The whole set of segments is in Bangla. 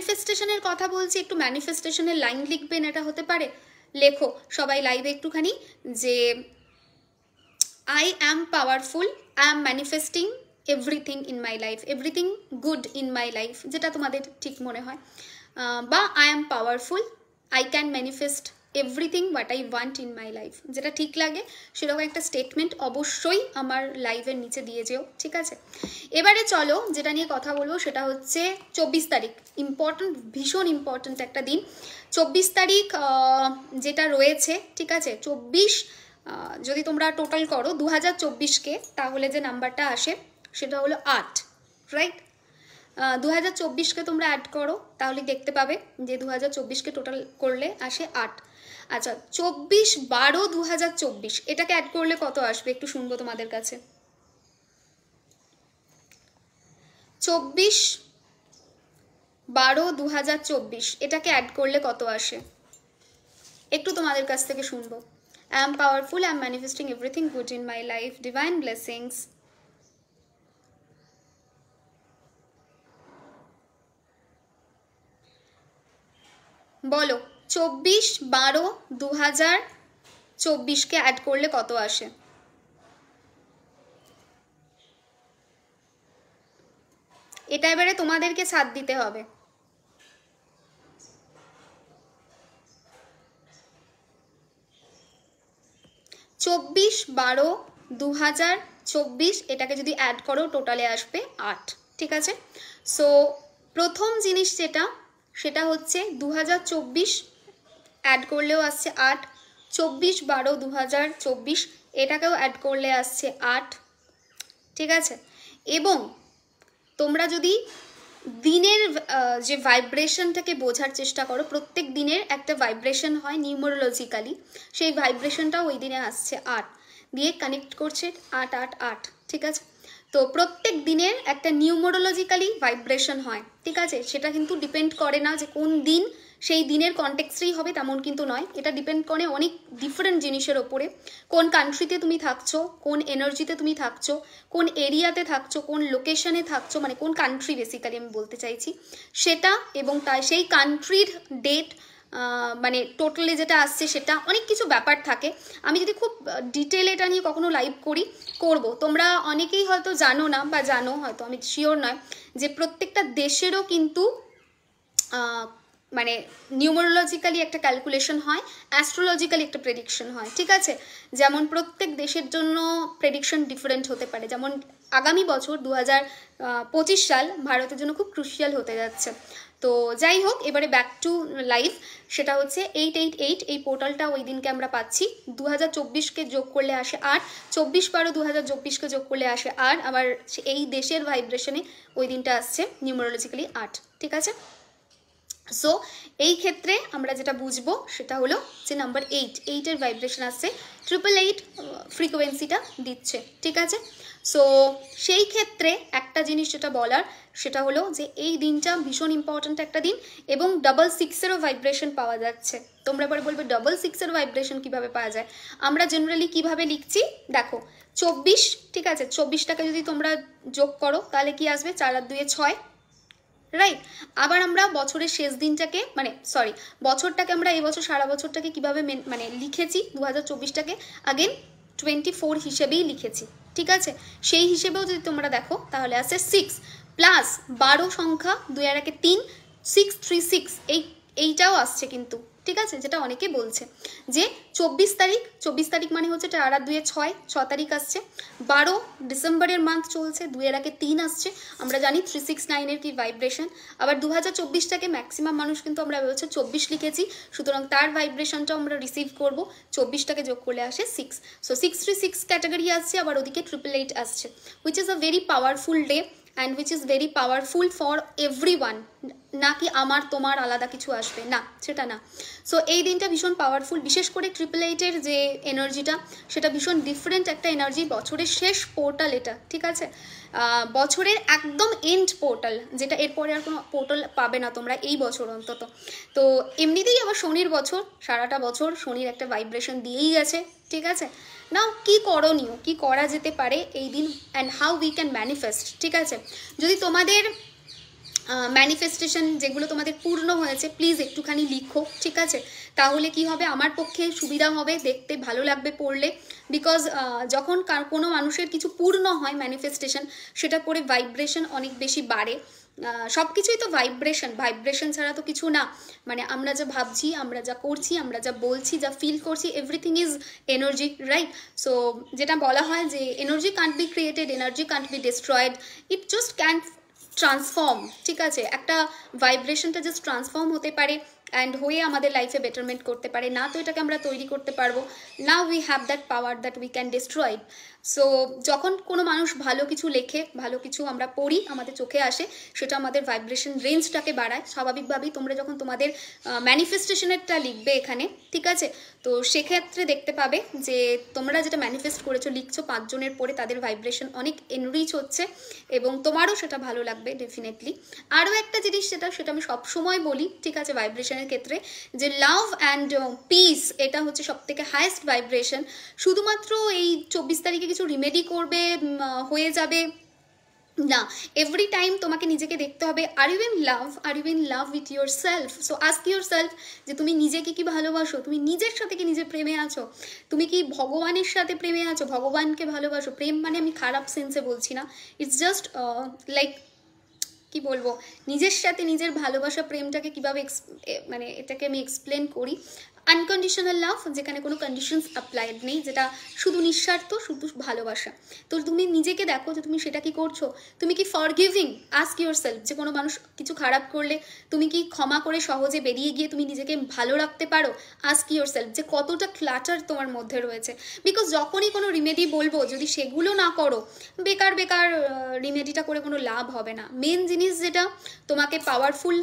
ম্যানিফেস্টেশনের কথা বলছি, একটু ম্যানিফেস্টেশনের লাইন লিখবেন, এটা হতে পারে। লেখো সবাই লাইভে একটুখানি যে I am powerful, I am manifesting everything in my life, everything good in my life, যেটা তোমাদের ঠিক মনে হয়, বা I am powerful, I can manifest everything what I want in my life, যেটা ঠিক লাগে সেরকম একটা স্টেটমেন্ট অবশ্যই আমার লাইভের নিচে দিয়ে যেও, ঠিক আছে? এবারে চলো যেটা নিয়ে কথা বলবো সেটা হচ্ছে 24 তারিখ, ইম্পর্ট্যান্ট, ভীষণ ইম্পর্ট্যান্ট একটা দিন। 24 তারিখ যেটা রয়েছে, ঠিক আছে, 24 যদি তোমরা টোটাল করো 2024-কে, তাহলে যে নাম্বারটা আসে সেটা হলো 8, রাইট? 2024-কে তোমরা অ্যাড করো তাহলে দেখতে পাবে যে 2024-কে টোটাল করলে আসে 8। আচ্ছা, 24/12/2024 এটাকে অ্যাড করলে কত আসবে একটু শুনবো তোমাদের কাছে। 24/12/2024 এটাকে অ্যাড করলে কত আসে একটু তোমাদের কাছ থেকে শুনবো। I am powerful, I am manifesting everything good in my life, divine blessings. বলো 24/12/2024-কে অ্যাড করলে কত আসে? এটা এবারে তোমাদেরকে সাথ দিতে হবে। 24/12/2024 এটাকে যদি অ্যাড করো টোটালে আসবে 8, ঠিক আছে? সো প্রথম জিনিস যেটা সেটা হচ্ছে 2024 অ্যাড করলেও আসছে 8, 24/12/2024 এটাকেও অ্যাড করলে আসছে 8, ঠিক আছে? এবং তোমরা যদি দিনের যে ভাইব্রেশনটাকে বোঝার চেষ্টা করো, প্রত্যেক দিনের একটা ভাইব্রেশন হয় নিউমারোলজিক্যালি, সেই ভাইব্রেশনটাও ওই দিনে আসছে 8 দিয়ে কানেক্ট করছে 8 8 8, ঠিক আছে? তো প্রত্যেক দিনের একটা নিউমারোলজিক্যালি ভাইব্রেশন হয়, ঠিক আছে? সেটা কিন্তু ডিপেন্ড করে না যে কোন দিন সেই দিনের কনটেক্সটেই হবে তেমন কিন্তু নয়, এটা ডিপেন্ড করে অনেক ডিফারেন্ট জিনিসের ওপরে। কোন কান্ট্রিতে তুমি থাকছো, কোন এনার্জিতে তুমি থাকছো, কোন এরিয়াতে থাকছো, কোন লোকেশনে থাকছো, মানে কোন কান্ট্রি বেসিক্যালি আমি বলতে চাইছি সেটা, এবং তাই সেই কান্ট্রির ডেট, মানে টোটালি যেটা আসছে সেটা, অনেক কিছু ব্যাপার থাকে। আমি যদি খুব ডিটেল এটা নিয়ে কখনো লাইভ করব, তোমরা অনেকেই হয়তো জানো না, বা জানো হয়তো, আমি শিওর নয়, যে প্রত্যেকটা দেশেরও কিন্তু মানে নিউমারোলজিক্যালি একটা ক্যালকুলেশন হয়, অ্যাস্ট্রোলজিক্যালি একটা প্রেডিকশন হয়, ঠিক আছে? যেমন প্রত্যেক দেশের জন্য প্রেডিকশন ডিফারেন্ট হতে পারে। যেমন আগামী বছর 2025 সাল ভারতের জন্য খুব ক্রুশিয়াল হতে যাচ্ছে। তো যাই হোক, এবারে ব্যাক টু লাইফ, সেটা হচ্ছে 888 এই পোর্টালটা ওই দিনকে আমরা পাচ্ছি। 2024-কে যোগ করলে আসে 8, 24/12/2024-কে যোগ করলে আসে 8, আবার এই দেশের ভাইব্রেশনে ওই দিনটা আসছে নিউমারোলজিক্যালি 8, ঠিক আছে? সো এই ক্ষেত্রে আমরা যেটা বুঝবো সেটা হলো যে নাম্বার 8 ভাইব্রেশন আসছে, 888 ফ্রিকোয়েন্সিটা দিচ্ছে, ঠিক আছে? সো সেই ক্ষেত্রে একটা জিনিস যেটা বলার সেটা হলো যে এই দিনটা ভীষণ ইম্পর্ট্যান্ট একটা দিন, এবং 666-এরও ভাইব্রেশন পাওয়া যাচ্ছে। তোমরা পরে বলবে 666-এর ভাইব্রেশন কীভাবে পাওয়া যায়? আমরা জেনারেলি কীভাবে লিখছি দেখো, 24, ঠিক আছে? 24টাকে যদি তোমরা যোগ করো তাহলে কি আসবে? 4 আর 2 6, রাইট? আবার আমরা বছরের শেষ দিনটাকে, মানে সরি, বছরটাকে আমরা এই বছর সারা বছরটাকে কীভাবে মানে লিখেছি, 2024টাকে আগেন 24 হিসেবেই লিখেছি, ঠিক আছে? সেই হিসেবেও যদি তোমরা দেখো তাহলে আসে 6 প্লাস 12 সংখ্যা, 2 আর 1 3, 636 এইটাও আসছে কিন্তু, ঠিক আছে? যেটা অনেকে বলছে যে 24 তারিখ মানে হচ্ছে 4 আর 2 6 তারিখ আসছে, 12 ডিসেম্বরের মান্থ চলছে, 2 আর 1 3 আসছে, আমরা জানি 369-এর কি ভাইব্রেশন। আবার 2024টাকে ম্যাক্সিমাম মানুষ কিন্তু আমরা বলছে 24 লিখেছি, সুতরাং তার ভাইব্রেশনটাও আমরা রিসিভ করব, 24টাকে যোগ করলে আসে 6, সো 636 ক্যাটাগরি আসছে, আবার ওদিকে 888 আসছে, which is a very powerful day and which is very powerful for everyone. না কি আমার তোমার আলাদা কিছু আসবে না, সেটা না। সো এই দিনটা ভীষণ পাওয়ারফুল, বিশেষ করে 888-এর যে এনার্জিটা সেটা ভীষণ ডিফারেন্ট একটা এনার্জি। বছরের শেষ পোর্টাল এটা, ঠিক আছে? বছরের একদম এন্ড পোর্টাল, যেটা এরপরে আর কোনো পোর্টাল পাবে না তোমরা এই বছর অন্তত। তো এমনিতেই আবার শনির বছর, সারাটা বছর শনির একটা ভাইব্রেশন দিয়েই গেছে, ঠিক আছে? নাও কি করণীয়, কি করা যেতে পারে এই দিন, and how we can manifest, ঠিক আছে? যদি তোমাদের ম্যানিফেস্টেশন যেগুলো তোমাদের পূর্ণ হয়েছে প্লিজ একটুখানি লিখো, ঠিক আছে? তাহলে কি হবে, আমার পক্ষে সুবিধা হবে, দেখতে ভালো লাগবে পড়লে। বিকজ যখন কোনো মানুষের কিছু পূর্ণ হয় ম্যানিফেস্টেশন, সেটা পরে ভাইব্রেশন অনেক বেশি বাড়ে। সব কিছুই তো ভাইব্রেশন ছাড়া তো কিছু না। মানে আমরা যা ভাবছি, আমরা যা করছি, আমরা যা বলছি, যা ফিল করছি, everything is energy, right? So যেটা বলা হয় যে energy can't be created, energy can't be destroyed, it just can transform, ঠিক আছে? একটা ভাইব্রেশনটা জাস্ট ট্রান্সফর্ম হতে পারে অ্যান্ড হয়ে আমাদের লাইফে বেটারমেন্ট করতে পারে, না তো এটাকে আমরা তৈরি করতে পারবো না। We have that power that we can destroy. So যখন কোনো মানুষ ভালো কিছু লেখে, ভালো কিছু আমরা পড়ি, আমাদের চোখে আসে, সেটা আমাদের ভাইব্রেশন রেঞ্জটাকে বাড়ায়। স্বাভাবিকভাবেই তোমরা যখন তোমাদের ম্যানিফেস্টেশনেরটা লিখবে এখানে, ঠিক আছে, তো সেক্ষেত্রে দেখতে পাবে যে তোমরা যেটা ম্যানিফেস্ট করেছো, লিখছো, 5 জনের পরে তাদের ভাইব্রেশন অনেক এনরিচ হচ্ছে এবং তোমারও সেটা ভালো লাগবে ডেফিনেটলি। আরও একটা জিনিস সেটা আমি সবসময় বলি, ঠিক আছে, ভাইব্রেশনের ক্ষেত্রে, যে লাভ অ্যান্ড পিস, এটা হচ্ছে সবথেকে হায়েস্ট ভাইব্রেশন। শুধুমাত্র এই 24 তারিখে কিছু রিমেডি করবে হয়ে যাবে না, এভরি টাইম তোমাকে নিজেকে দেখতে হবে, আর are you in love with so ask yourself যে তুমি নিজেকে কি ভালোবাসো, তুমি নিজের সাথে কি নিজের প্রেমে আছো, তুমি কি ভগবানের সাথে প্রেমে আছো, ভগবানকে ভালোবাসো। প্রেম মানে আমি খারাপ সেন্সে বলছি না, ইটস জাস্ট লাইক কি বলবো, নিজের সাথে নিজের ভালোবাসা, প্রেমটাকে কিভাবে মানে এটাকে আমি এক্সপ্লেন করি, আনকন্ডিশনাল লাভ, যেখানে কোনো কন্ডিশনস অ্যাপ্লাইড নেই, যেটা শুধু নিঃস্বার্থ, শুধু ভালোবাসা। তো তুমি নিজেকে দেখো যে তুমি সেটা কি করছো, তুমি কি ফরগিভিং, আস্ক ইউর সেলফ, যে কোনো মানুষ কিছু খারাপ করলে তুমি কি ক্ষমা করে সহজে বেরিয়ে গিয়ে তুমি নিজেকে ভালো রাখতে পারো, আস্ক ইউর সেলফ, যে কতটা ক্লাটার তোমার মধ্যে রয়েছে। বিকজ যখনই কোনো রিমেডি বলবো, যদি সেগুলো না করো, বেকার রিমেডিটা করে কোনো লাভ হবে না। মেন জিনিস যেটা, তোমাকে পাওয়ারফুল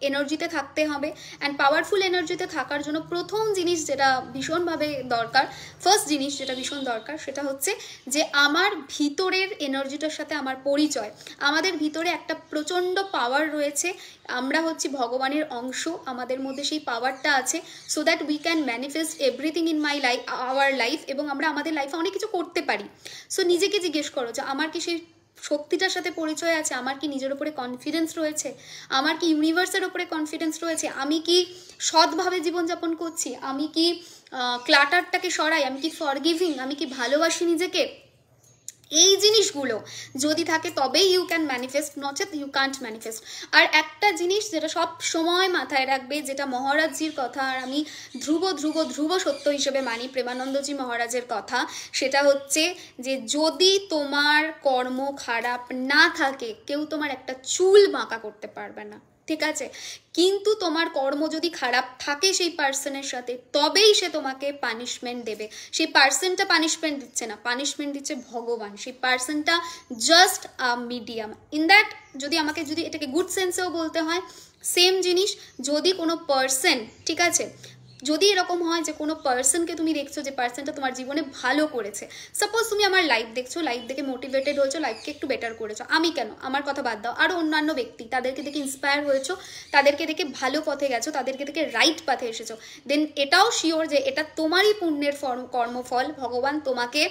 এনার্জিতে থাকতে হবে। অ্যান্ড পাওয়ারফুল এনার্জিতে থাকার জন্য প্রথম জিনিস যেটা ভীষণভাবে দরকার, ফার্স্ট জিনিস যেটা ভীষণ দরকার, সেটা হচ্ছে যে আমার ভিতরের এনার্জিটার সাথে আমার পরিচয়। আমাদের ভিতরে একটা প্রচণ্ড পাওয়ার রয়েছে, আমরা হচ্ছি ভগবানের অংশ, আমাদের মধ্যে সেই পাওয়ারটা আছে, so that we can manifest everything in our life, এবং আমরা আমাদের লাইফে অনেক কিছু করতে পারি। সো নিজেকে জিজ্ঞেস করো যে আমার কি সেই শক্তিটার সাথে পরিচয় আছে, আমার কি নিজের উপরে কনফিডেন্স রয়েছে, আমার কি ইউনিভার্সের উপরে কনফিডেন্স রয়েছে, আমি কি সৎভাবে জীবনযাপন করছি, আমি কি ক্লাটারটাকে সরাই, আমি কি ফরগিভিং, আমি কি ভালোবাসি নিজেকে। এই জিনিসগুলো যদি থাকে তবেই ইউ ক্যান ম্যানিফেস্ট, নচেত ইউ কান্ট ম্যানিফেস্ট। আর একটা জিনিস যেটা সব সময় মাথায় রাখবে, যেটা মহারাজজির কথা, আর আমি ধ্রুব সত্য হিসেবে মানি প্রেমানন্দজি মহারাজের কথা, সেটা হচ্ছে যে যদি তোমার কর্ম খারাপ না থাকে, কেউ তোমার একটা চুল বাঁকা করতে পারবে না, ঠিক আছে? কিন্তু তোমার কর্ম যদি খারাপ থাকে সেই পার্সনের সাথে, তবেই সে তোমাকে পানিশমেন্ট দেবে। সেই পার্সনটা পানিশমেন্ট দিচ্ছে না, পানিশমেন্ট দিচ্ছে ভগবান। সেই পার্সনটা just a medium in that, যদি এটাকে গুড সেন্সেও বলতে হয়, সেম জিনিস। যদি কোনো পার্সন, ঠিক আছে, যদি এরকম হয় যে কোনো পার্সনকে তুমি দেখছো যে পার্সনটা তোমার জীবনে ভালো করেছে, সাপোজ তুমি আমার লাইফ দেখছো, লাইফ দেখে মোটিভেটেড হয়েছো, লাইফকে একটু বেটার করেছো, আমি কেন, আমার কথা বাদ দাও, আরও অন্যান্য ব্যক্তি, তাদেরকে দেখে ইন্সপায়ার হয়েছো, তাদেরকে দেখে ভালো পথে গেছো, তাদেরকে দেখে রাইট পাথে এসেছো, দেন এটাও শিওর যে এটা তোমারই পুণ্যের কর্মফল। ভগবান তোমাকে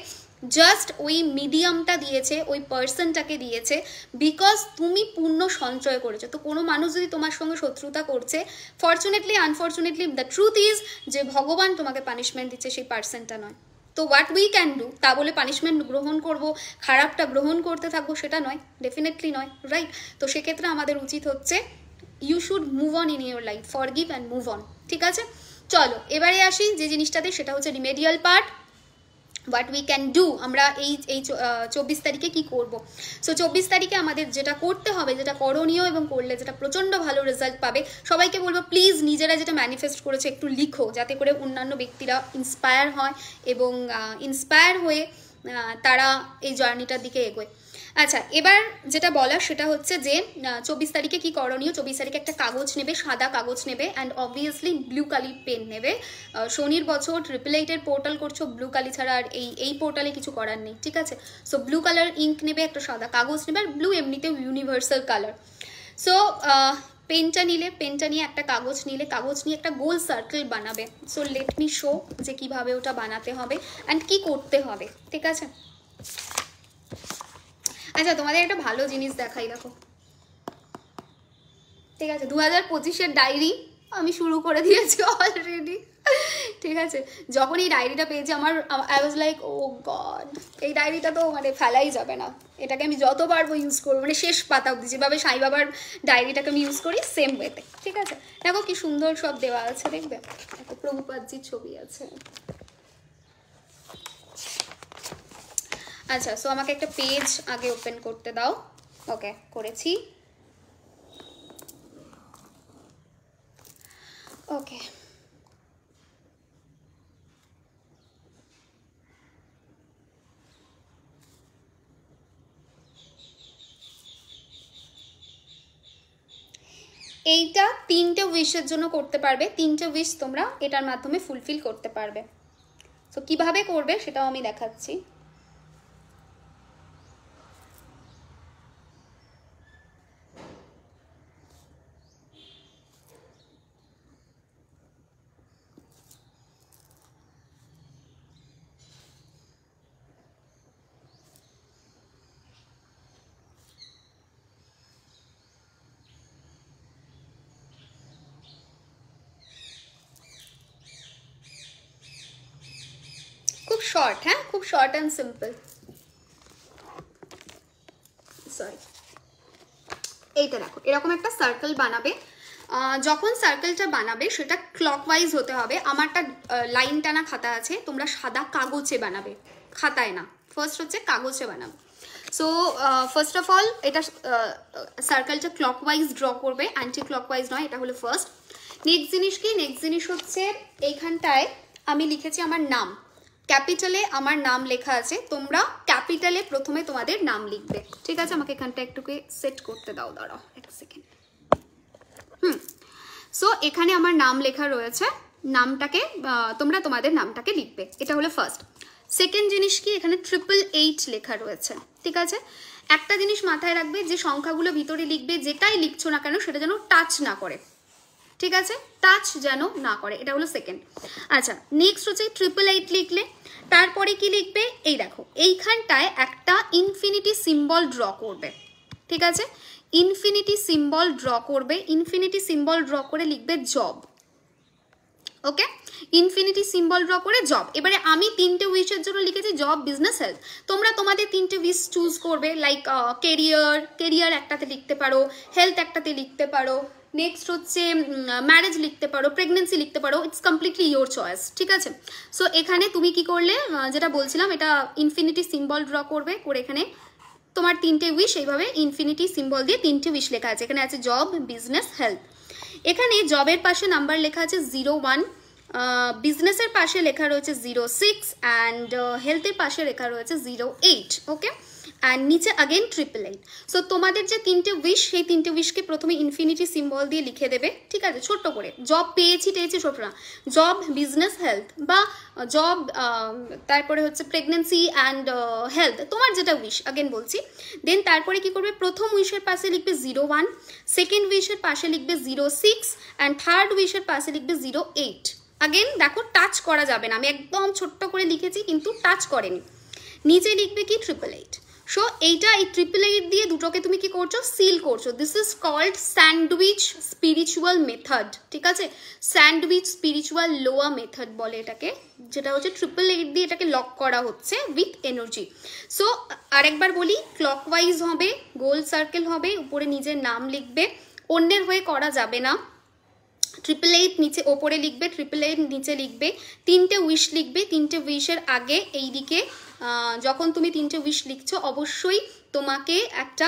জাস্ট ওই মিডিয়ামটা দিয়েছে, ওই পার্সনটাকে দিয়েছে, বিকজ তুমি পুণ্য সঞ্চয় করেছো। তো কোনো মানুষ যদি তোমার সঙ্গে শত্রুতা করছে, fortunately unfortunately the truth is যে ভগবান তোমাকে পানিশমেন্ট দিচ্ছে, সেই পার্সনটা নয়। তো হোয়াট উই ক্যান ডু, তা বলে পানিশমেন্ট গ্রহণ করব, খারাপটা গ্রহণ করতে থাকবো, সেটা নয়, ডেফিনেটলি নয়, রাইট? তো সেক্ষেত্রে আমাদের উচিত হচ্ছে you should move on in your life, forgive and move on, ঠিক আছে? চলো এবারে আসি যে জিনিসটাতে, সেটা হচ্ছে remedial part, what we can do. আমরা এই 24 তারিখে কি করব। সো 24 তারিখে আমাদের যেটা করতে হবে, যেটা করণীয়, এবং করলে যেটা প্রচণ্ড ভালো রেজাল্ট পাবে, সবাইকে বলবো প্লিজ নিজেরা যেটা ম্যানিফেস্ট করেছে একটু লিখো, যাতে করে অন্যান্য ব্যক্তিরা ইন্সপায়ার হয় এবং ইন্সপায়ার হয়ে তারা এই জার্নিটার দিকে এগোয়। আচ্ছা, এবার যেটা বলা সেটা হচ্ছে যে 24 তারিখে কি করণীয়। 24 তারিখে একটা কাগজ নেবে, সাদা কাগজ নেবে, অ্যান্ড অবভিয়াসলি ব্লু কালি পেন নেবে। শনির বছর 888 পোর্টাল করছো, ব্লু কালি ছাড়া আর এই পোর্টালে কিছু করার নেই, ঠিক আছে? সো ব্লু কালার ইঙ্ক নেবে, একটা সাদা কাগজ নেবে, আর ব্লু এমনিতেও ইউনিভার্সাল কালার। সো পেনটা নিয়ে একটা কাগজ নিয়ে একটা গোল সার্কেল বানাবে। সো লেট মি শো যে কিভাবে ওটা বানাতে হবে অ্যান্ড কি করতে হবে, ঠিক আছে? আচ্ছা, তোমাদের একটা ভালো জিনিস দেখাই, দেখো ঠিক আছে, 2025-এর ডায়েরি আমি শুরু করে দিয়েছি অলরেডি। ঠিক আছে, যখন এই ডায়েরিটা পেয়েছি আমার I was like oh God, এই ডায়েরিটা তো মানে ফেলাই যাবে না, এটাকে আমি যত পারবো ইউজ করবো, মানে শেষ পাতা অবধি, যেভাবে সাই বাবার ডায়েরিটাকে আমি ইউজ করি সেম ওয়েতে। ঠিক আছে, দেখো কি সুন্দর সব দেওয়া আছে, দেখবে একটা প্রভুপাদজির ছবি আছে। আচ্ছা, সো আমাকে একটা পেজ আগে ওপেন করতে দাও। ওকে, করেছি। ওকে, এইটা 3টে উইশের জন্য করতে পারবে, 3টে উইশ তোমরা এটার মাধ্যমে ফুলফিল করতে পারবে। তো কিভাবে করবে সেটাও আমি দেখাচ্ছি। খুব শর্ট, হ্যাঁ, খুব শর্ট অ্যান্ড সিম্পল। সরি, এইটা দেখো, এরকম একটা সার্কেল বানাবে। যখন সার্কেলটা বানাবে সেটা ক্লকওয়াইজ হতে হবে। আমারটা লাইন টানা খাতা আছে, তোমরা সাদা কাগজে বানাবে, খাতায় না। ফার্স্ট হচ্ছে কাগজে বানাবে। সো ফার্স্ট অফ অল এটা সার্কেলটা ক্লকওয়াইজ ড্র করবে, অ্যান্টি ক্লকওয়াইজ নয়, এটা হলো ফার্স্ট। নেক্সট জিনিস কি, নেক্সট জিনিস হচ্ছে এইখানটায় আমি লিখেছি আমার নাম, ক্যাপিটালে আমার নাম লেখা আছে, তোমরা ক্যাপিটালে প্রথমে তোমাদের নাম লিখবে। ঠিক আছে, আমাকে এখানটা একটুকে সেট করতে দাও, দাঁড়াও এক সেকেন্ড। সো এখানে আমার নাম লেখা রয়েছে, নামটাকে তোমরা তোমাদের নামটাকে লিখবে, এটা হলো ফার্স্ট। সেকেন্ড জিনিস কি, এখানে 888 লেখা রয়েছে। ঠিক আছে, একটা জিনিস মাথায় রাখবে, যে সংখ্যাগুলো ভিতরে লিখবে, যেটাই লিখছো না কেন সেটা যেন টাচ না করে। ঠিক আছে, টাচ যেন না করে, এটা হলো সেকেন্ড। আচ্ছা, নেক্সট হচ্ছে 888 লিখলে তারপরে কি লিখবে, এই দেখো এইখানটায় একটা ইনফিনিটি সিম্বল ড্র করবে। ঠিক আছে, ইনফিনিটি সিম্বল ড্র করবে, ইনফিনিটি সিম্বল ড্র করে লিখবে জব। ওকে, ইনফিনিটি সিম্বল ড্র করে জব। এবারে আমি 3টে উইশের জন্য লিখেছি জব, বিজনেস, হেলথ। তোমরা তোমাদের 3টে উইশ চুজ করবে, লাইক কেরিয়ার একটাতে লিখতে পারো, হেলথ একটাতে লিখতে পারো, নেক্সট হচ্ছে ম্যারেজ লিখতে পারো, প্রেগনেন্সি লিখতে পারো, ইটস কমপ্লিটলি ইয়োর চয়েস। ঠিক আছে, সো এখানে তুমি কি করলে, যেটা বলছিলাম, এটা ইনফিনিটি সিম্বল ড্র করবে, করে এখানে তোমার 3টে উইশ এইভাবে ইনফিনিটি সিম্বল দিয়ে 3টে উইশ লেখা আছে। এখানে আছে জব, বিজনেস, হেলথ। এখানে জবের পাশে নাম্বার লেখা আছে 01, বিজনেসের পাশে লেখা রয়েছে 06 অ্যান্ড হেলথের পাশে লেখা রয়েছে 08। ওকে, অ্যান্ড নিচে আগেন 888। সো তোমাদের যে 3টে উইশ, সেই 3টে উইশকে প্রথমে ইনফিনিটি সিম্বল দিয়ে লিখে দেবে। ঠিক আছে, ছোট্ট করে, জব পেয়েছি ছোট না, জব, বিজনেস, হেলথ, বা জব তারপরে হচ্ছে প্রেগনেন্সি অ্যান্ড হেলথ, তোমার যেটা উইশ আগেন বলছি। দেন তারপরে কি করবে, প্রথম উইশের পাশে লিখবে 01, সেকেন্ড উইশের পাশে লিখবে 06 অ্যান্ড থার্ড উইশের পাশে লিখবে 08। আগেন দেখো, টাচ করা যাবে না, আমি একদম ছোট্ট করে লিখেছি কিন্তু টাচ করেনি। নিচে লিখবে কি 888। সো এইটা, এই 888 দিয়ে দুটোকে তুমি কি করছো, সিল করছো। This is called sandwich spiritual method. ঠিক আছে, স্যান্ডউইচ স্পিরিচুয়াল লোয়া মেথড বলে এটাকে, যেটা হচ্ছে 888 দিয়ে এটাকে লক করা হচ্ছে উইথ এনার্জি। সো আরেকবার বলি, ক্লকওয়াইজ হবে, গোল সার্কেল হবে, উপরে নিজের নাম লিখবে, অন্যের হয়ে করা যাবে না। 888 নিচে ওপরে লিখবে, 888 নিচে লিখবে, 3টে উইশ লিখবে। 3টে উইশের আগে এইদিকে যখন তুমি 3টে উইশ লিখছো, অবশ্যই তোমাকে একটা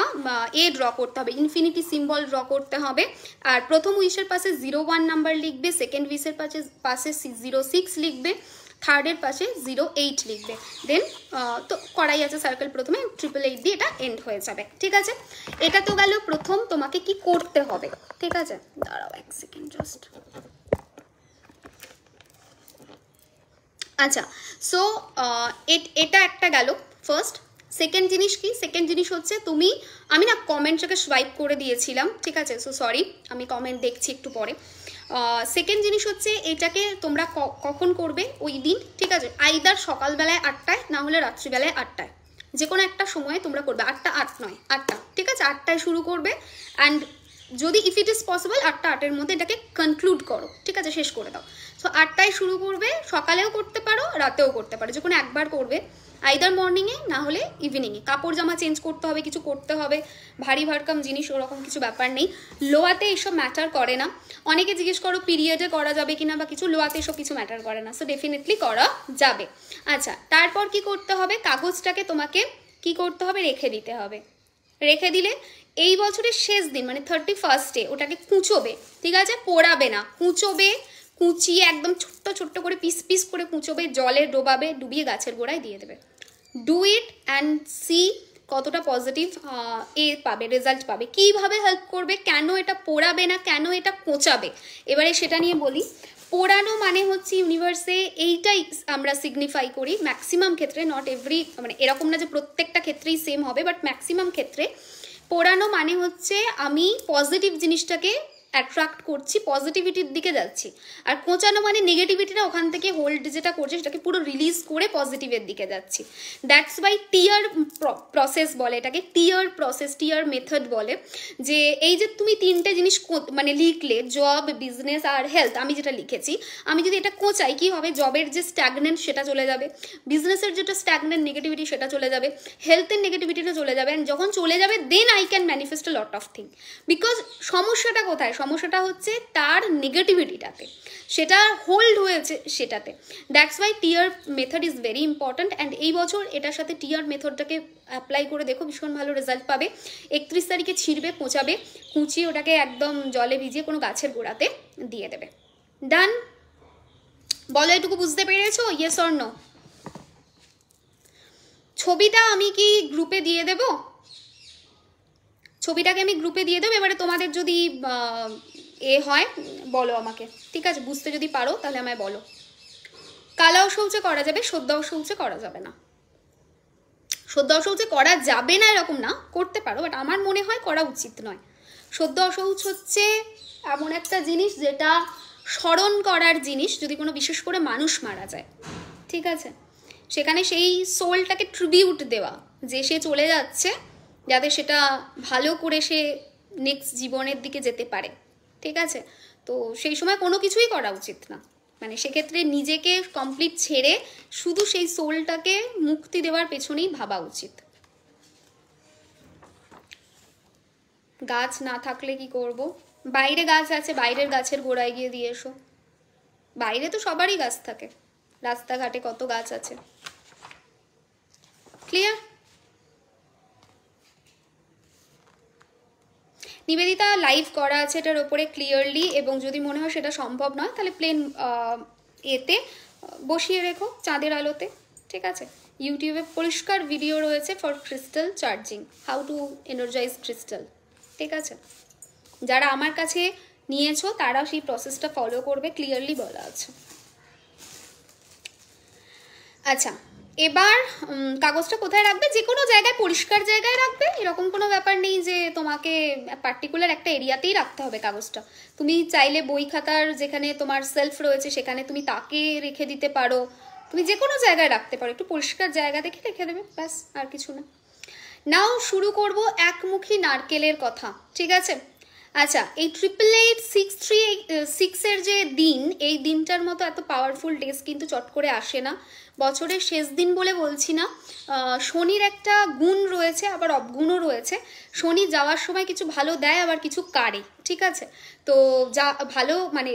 ড্র করতে হবে, ইনফিনিটি সিম্বল ড্র করতে হবে। আর প্রথম উইশের পাশে 01 নাম্বার লিখবে, সেকেন্ড উইশের পাশে 06 লিখবে, থার্ডের পাশে 08 লিখবে। দেন তো করাই আছে সার্কেল, প্রথমে 888 দিয়ে এটা এন্ড হয়ে যাবে। ঠিক আছে, এটা তো গেল প্রথম তোমাকে কি করতে হবে। ঠিক আছে, দাঁড়াও এক সেকেন্ড জাস্ট। আচ্ছা, সো এটা একটা গেল ফার্স্ট। সেকেন্ড জিনিস কি, সেকেন্ড জিনিস হচ্ছে আমি না কমেন্টটাকে সোয়াইপ করে দিয়েছিলাম। ঠিক আছে, সো সরি, আমি কমেন্ট দেখছি একটু পরে। সেকেন্ড জিনিস হচ্ছে এটাকে তোমরা কখন করবে, ওই দিন। ঠিক আছে, আইদার সকালবেলায় 8টায়, না হলে রাত্রিবেলায় 8টায়, যে কোনো একটা সময়ে তোমরা করবে। 8টা 8 নয়, 8টা। ঠিক আছে, 8টায় শুরু করবে অ্যান্ড যদি ইফ ইট ইজ পসিবল 8টা-8-এর মধ্যে এটাকে কনক্লুড করো, ঠিক আছে, শেষ করে দাও। সো 8টায় শুরু করবে, সকালেও করতে পারো, রাতেও করতে পারো, যে কোনো একবার করবে, আইদার মর্নিংয়ে না হলে ইভিনিংয়ে। কাপড় জামা চেঞ্জ করতে হবে, কিছু করতে হবে, ভারী ভারকাম জিনিস ওরকম কিছু ব্যাপার নেই। লোয়াতে এইসব ম্যাটার করে না। অনেকে জিজ্ঞেস করো পিরিয়ডে করা যাবে কিনা বা কিছু, লোয়াতে এসব কিছু ম্যাটার করে না, সো ডেফিনেটলি করা যাবে। আচ্ছা, তারপর কি করতে হবে, কাগজটাকে তোমাকে কি করতে হবে, রেখে দিতে হবে। রেখে দিলে এই বছরের শেষ দিন মানে 31স্টে ওটাকে কুঁচোবে, ঠিক আছে, পোড়াবে না, কুঁচোবে, কুচিয়ে একদম ছোট্ট ছোট্ট করে পিস পিস করে কুঁচোবে, জলে ডোবাবে, ডুবিয়ে গাছের গোড়ায় দিয়ে দেবে। ডু ইট অ্যান্ড সি কতটা পজিটিভ পাবে, রেজাল্ট পাবে। কীভাবে হেল্প করবে, কেন এটা পোড়াবে না, কেন এটা কোঁচাবে, এবারে সেটা নিয়ে বলি। পোড়ানো মানে হচ্ছে ইউনিভার্সে এইটাই আমরা সিগনিফাই করি ম্যাক্সিমাম ক্ষেত্রে, নট এভরি, মানে এরকম না যে প্রত্যেকটা ক্ষেত্রেই সেম হবে, বাট ম্যাক্সিমাম ক্ষেত্রে পোড়ানো মানে হচ্ছে আমি পজিটিভ জিনিসটাকে অ্যাট্রাক্ট করছি, পজিটিভিটির দিকে যাচ্ছি। আর কোঁচানো মানে নেগেটিভিটিটা ওখান থেকে হোল্ড যেটা করছে সেটাকে পুরো রিলিজ করে পজিটিভের দিকে যাচ্ছি। দ্যাটস ওয়াই টিয়ার প্রসেস বলে এটাকে, টিয়ার প্রসেস, টিয়ার মেথড বলে। যে এই যে তুমি 3টে জিনিস মানে লিখলে, জব, বিজনেস আর হেলথ, আমি যেটা লিখেছি, আমি যদি এটা কোঁচাই কি হবে, জবের যে স্ট্যাগনেন্ট সেটা চলে যাবে, বিজনেসের যেটা স্ট্যাগনেন্ট নেগেটিভিটি সেটা চলে যাবে, হেলথের নেগেটিভিটিটা চলে যাবে। অ্যান্ড যখন চলে যাবে then I can manifest a lot of thing. Because সমস্যাটা কোথায়, সমস্যাটা হচ্ছে তার নেগেটিভিটিটাতে, সেটা হোল্ড হয়েছে সেটাতে। That's why tear method is very important. And এই বছর এটার সাথে টিয়ার মেথডটাকে অ্যাপ্লাই করে দেখো, ভীষণ ভালো রেজাল্ট পাবে। 31 তারিখে ছিঁড়বে, কোঁচাবে, কুচিয়ে ওটাকে একদম জলে ভিজিয়ে কোনো গাছের গোড়াতে দিয়ে দেবে। ডান? বলো এটুকু বুঝতে পেরেছো? Yes or no? ছবিটা আমি কি গ্রুপে দিয়ে দেব? ছবিটাকে আমি গ্রুপে দিয়ে দেবো। এবারে তোমাদের যদি হয় বলো আমাকে, ঠিক আছে, বুঝতে যদি পারো তাহলে আমায় বলো। কালাও শৌচে করা যাবে, সদ্যাও শৌচে করা যাবে না। সদ্যাও শৌচে করা যাবে না এরকম না, করতে পারো, বাট আমার মনে হয় করা উচিত নয়। সদ্য অশৌচ হচ্ছে এমন একটা জিনিস যেটা স্মরণ করার জিনিস, যদি কোনো বিশেষ করে মানুষ মারা যায়, ঠিক আছে, সেখানে সেই সোলটাকে ট্রিবিউট দেওয়া, যে সে চলে যাচ্ছে, যাতে সেটা ভালো করে সে নেক্সট জীবনের দিকে যেতে পারে, ঠিক আছে। তো সেই সময় কোনো কিছুই করা উচিত না, মানে সেক্ষেত্রে নিজেকে কমপ্লিট ছেড়ে শুধু সেই সোলটাকে মুক্তি দেওয়ার পেছনেই ভাবা উচিত। গাছ না থাকলে কি করব? বাইরে গাছ আছে, বাইরের গাছের গোড়ায় গিয়ে দিয়ে এসো। বাইরে তো সবারই গাছ থাকে, রাস্তাঘাটে কত গাছ আছে। ক্লিয়ার? নিবেদিতা লাইভ করা আছে এটার ওপরে ক্লিয়ারলি, এবং যদি মনে হয় সেটা সম্ভব নয় তাহলে প্লেন এতে বসিয়ে রেখো চাঁদের আলোতে, ঠিক আছে। ইউটিউবে পরিষ্কার ভিডিও রয়েছে for crystal charging, how to energize crystal, ঠিক আছে। যারা আমার কাছে নিয়েছো তারা সেই প্রসেসটা ফলো করবে, ক্লিয়ারলি বলা আছে। আচ্ছা, এবার কাগজটা কোথায় রাখবে? যে কোনো জায়গায়, পরিষ্কার জায়গায় রাখবে, এরকম কোনো ব্যাপার নেই যে তোমাকে পার্টিকুলার একটা এরিয়াতেই রাখতে হবে কাগজটা। তুমি চাইলে বই খাতার যেখানে তোমার সেলফ রয়েছে সেখানে তুমি তাকে রেখে দিতে পারো, তুমি যে কোনো জায়গায় রাখতে পারো, একটু পরিষ্কার জায়গা দেখে রেখে দেবে, ব্যাস, আর কিছু না। নাও শুরু করব একমুখী নারকেলের কথা, ঠিক আছে। আচ্ছা, এই 8886 যে দিন, এই দিনটার মতো এত পাওয়ারফুল ডেজ কিন্তু চট করে আসে না। বছরের শেষ দিন বলে বলছি না, শনির একটা গুণ রয়েছে, আবার অবগুণও রয়েছে। শনি যাওয়ার সময় কিছু ভালো দেয়, আবার কিছু কাড়ে, ঠিক আছে। তো যা ভালো, মানে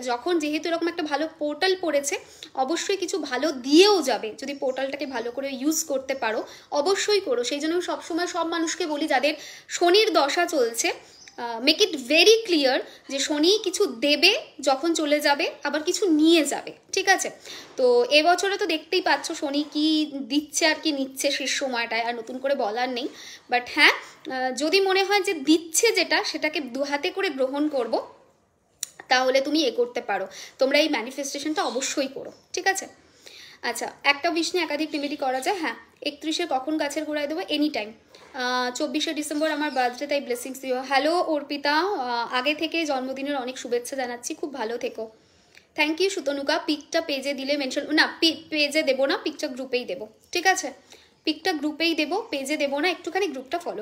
যখন যেহেতু এরকম একটা ভালো পোর্টাল পড়েছে, অবশ্যই কিছু ভালো দিয়েও যাবে। যদি পোর্টালটাকে ভালো করে ইউজ করতে পারো অবশ্যই করো। সেই জন্য সবসময় সব মানুষকে বলি যাদের শনির দশা চলছে, মেক ইট ভেরি ক্লিয়ার যে শনি কিছু দেবে যখন চলে যাবে, আবার কিছু নিয়ে যাবে, ঠিক আছে। তো এবছরে তো দেখতেই পাচ্ছ শনি কি দিচ্ছে আর কি নিচ্ছে শেষ সময়টায়, আর নতুন করে বলার নেই। বাট হ্যাঁ, যদি মনে হয় যে দিচ্ছে যেটা, সেটাকে দু হাতে করে গ্রহণ করব, তাহলে তুমি করতে পারো। তোমরা এই ম্যানিফেস্টেশনটা অবশ্যই করো, ঠিক আছে। আচ্ছা, একটা উইশ নিয়ে একাধিক রেমেডি করা যায়। হ্যাঁ, 31-এ কখন গাছের গোড়ায় দেবো? Any time. 24শে ডিসেম্বর আমার বার্থডে, তাই ব্লেসিংস দিও। হ্যালো অর্পিতা, আগে থেকে জন্মদিনের অনেক শুভেচ্ছা জানাচ্ছি, খুব ভালো থেকো। Thank you Sutanuka. পিকটা পেজে দিলে মেনশন, না পেজে দেবো না, পিকটা গ্রুপেই দেবো, ঠিক আছে। পিকটা গ্রুপেই দেবো, পেজে দেবো না, একটুখানি গ্রুপটা ফলো